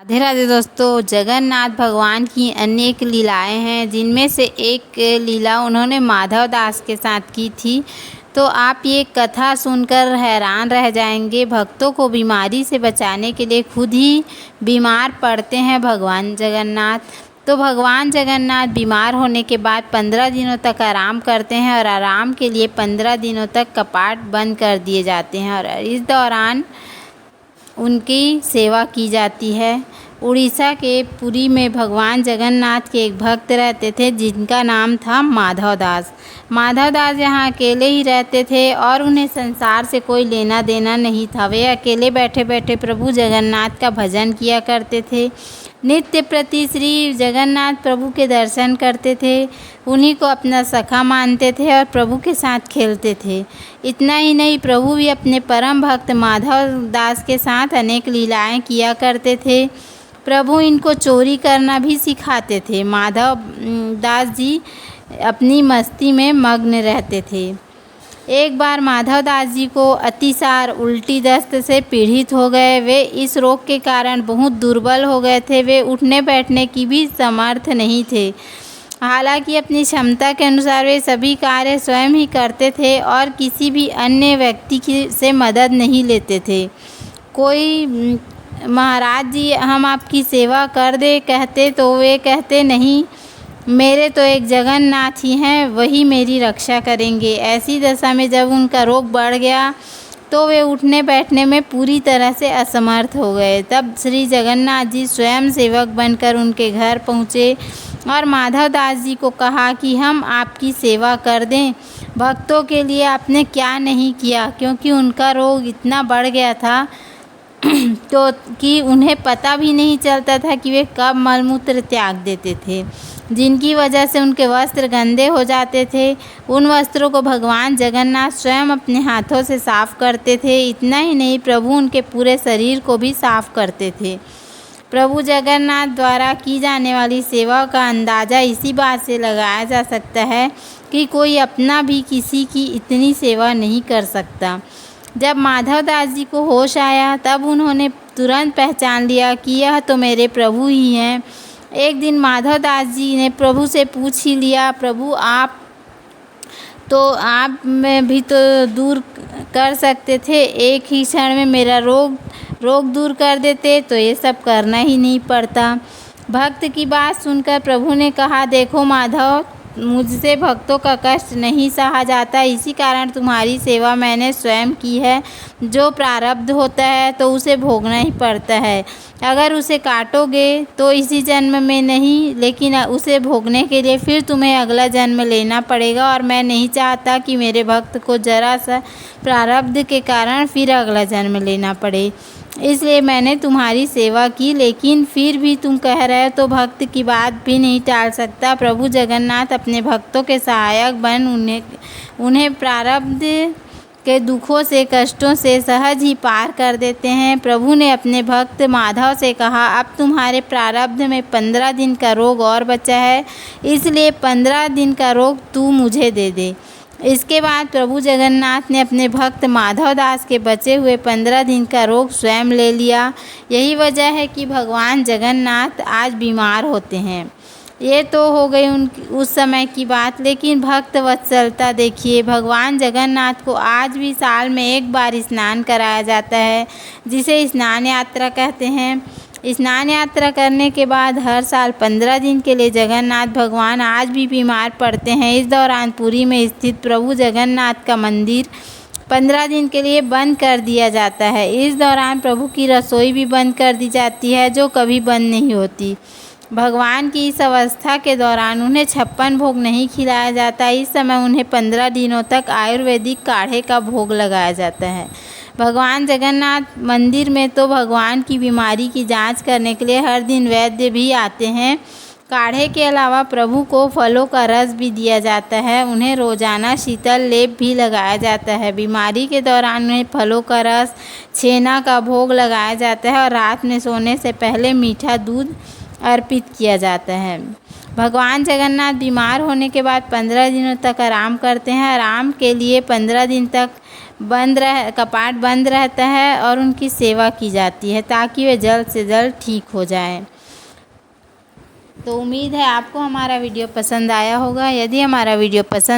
राधे राधे दोस्तों। जगन्नाथ भगवान की अनेक लीलाएं हैं, जिनमें से एक लीला उन्होंने माधव दास के साथ की थी। तो आप ये कथा सुनकर हैरान रह जाएंगे। भक्तों को बीमारी से बचाने के लिए खुद ही बीमार पड़ते हैं भगवान जगन्नाथ। तो भगवान जगन्नाथ बीमार होने के बाद 15 दिनों तक आराम करते हैं और आराम के लिए 15 दिनों तक कपाट बंद कर दिए जाते हैं और इस दौरान उनकी सेवा की जाती है। उड़ीसा के पुरी में भगवान जगन्नाथ के एक भक्त रहते थे, जिनका नाम था माधव दास। माधव दास यहाँ अकेले ही रहते थे और उन्हें संसार से कोई लेना देना नहीं था। वे अकेले बैठे बैठे प्रभु जगन्नाथ का भजन किया करते थे। नित्य प्रति श्री जगन्नाथ प्रभु के दर्शन करते थे, उन्हीं को अपना सखा मानते थे और प्रभु के साथ खेलते थे। इतना ही नहीं, प्रभु भी अपने परम भक्त माधव दास के साथ अनेक लीलाएं किया करते थे। प्रभु इनको चोरी करना भी सिखाते थे। माधव दास जी अपनी मस्ती में मग्न रहते थे। एक बार माधव दास जी को अतिसार उल्टी दस्त से पीड़ित हो गए। वे इस रोग के कारण बहुत दुर्बल हो गए थे। वे उठने बैठने की भी समर्थ नहीं थे। हालांकि अपनी क्षमता के अनुसार वे सभी कार्य स्वयं ही करते थे और किसी भी अन्य व्यक्ति से मदद नहीं लेते थे। कोई महाराज जी हम आपकी सेवा कर दे कहते तो वे कहते नहीं, मेरे तो एक जगन्नाथ ही हैं, वही मेरी रक्षा करेंगे। ऐसी दशा में जब उनका रोग बढ़ गया तो वे उठने बैठने में पूरी तरह से असमर्थ हो गए। तब श्री जगन्नाथ जी स्वयं सेवक बनकर उनके घर पहुँचे और माधव दास जी को कहा कि हम आपकी सेवा कर दें। भक्तों के लिए आपने क्या नहीं किया, क्योंकि उनका रोग इतना बढ़ गया था तो कि उन्हें पता भी नहीं चलता था कि वे कब मलमूत्र त्याग देते थे, जिनकी वजह से उनके वस्त्र गंदे हो जाते थे। उन वस्त्रों को भगवान जगन्नाथ स्वयं अपने हाथों से साफ करते थे। इतना ही नहीं, प्रभु उनके पूरे शरीर को भी साफ करते थे। प्रभु जगन्नाथ द्वारा की जाने वाली सेवा का अंदाज़ा इसी बात से लगाया जा सकता है कि कोई अपना भी किसी की इतनी सेवा नहीं कर सकता। जब माधव दास जी को होश आया तब उन्होंने तुरंत पहचान लिया कि यह तो मेरे प्रभु ही हैं। एक दिन माधव दास जी ने प्रभु से पूछ ही लिया, प्रभु आप में भी तो दूर कर सकते थे, एक ही क्षण में मेरा रोग दूर कर देते तो ये सब करना ही नहीं पड़ता। भक्त की बात सुनकर प्रभु ने कहा, देखो माधव, मुझसे भक्तों का कष्ट नहीं सहा जाता, इसी कारण तुम्हारी सेवा मैंने स्वयं की है। जो प्रारब्ध होता है तो उसे भोगना ही पड़ता है। अगर उसे काटोगे तो इसी जन्म में नहीं, लेकिन उसे भोगने के लिए फिर तुम्हें अगला जन्म लेना पड़ेगा और मैं नहीं चाहता कि मेरे भक्त को जरा सा प्रारब्ध के कारण फिर अगला जन्म लेना पड़े। इसलिए मैंने तुम्हारी सेवा की, लेकिन फिर भी तुम कह रहे हो तो भक्त की बात भी नहीं टाल सकता। प्रभु जगन्नाथ अपने भक्तों के सहायक बन उन्हें प्रारब्ध के दुखों से कष्टों से सहज ही पार कर देते हैं। प्रभु ने अपने भक्त माधव से कहा, अब तुम्हारे प्रारब्ध में 15 दिन का रोग और बचा है, इसलिए 15 दिन का रोग तू मुझे दे दे। इसके बाद प्रभु जगन्नाथ ने अपने भक्त माधव दास के बचे हुए 15 दिन का रोग स्वयं ले लिया। यही वजह है कि भगवान जगन्नाथ आज बीमार होते हैं। ये तो हो गई उस समय की बात, लेकिन भक्त वत्सलता देखिए। भगवान जगन्नाथ को आज भी साल में एक बार स्नान कराया जाता है, जिसे स्नान यात्रा कहते हैं। स्नान यात्रा करने के बाद हर साल 15 दिन के लिए जगन्नाथ भगवान आज भी बीमार पड़ते हैं। इस दौरान पुरी में स्थित प्रभु जगन्नाथ का मंदिर 15 दिन के लिए बंद कर दिया जाता है। इस दौरान प्रभु की रसोई भी बंद कर दी जाती है, जो कभी बंद नहीं होती। भगवान की इस अवस्था के दौरान उन्हें 56 भोग नहीं खिलाया जाता। इस समय उन्हें 15 दिनों तक आयुर्वेदिक काढ़े का भोग लगाया जाता है। भगवान जगन्नाथ मंदिर में तो भगवान की बीमारी की जांच करने के लिए हर दिन वैद्य भी आते हैं। काढ़े के अलावा प्रभु को फलों का रस भी दिया जाता है। उन्हें रोजाना शीतल लेप भी लगाया जाता है। बीमारी के दौरान उन्हें फलों का रस, छेना का भोग लगाया जाता है और रात में सोने से पहले मीठा दूध अर्पित किया जाता है। भगवान जगन्नाथ बीमार होने के बाद 15 दिनों तक आराम करते हैं। आराम के लिए 15 दिन तक कपाट बंद रहता है और उनकी सेवा की जाती है ताकि वे जल्द से जल्द ठीक हो जाएं। तो उम्मीद है आपको हमारा वीडियो पसंद आया होगा। यदि हमारा वीडियो पसंद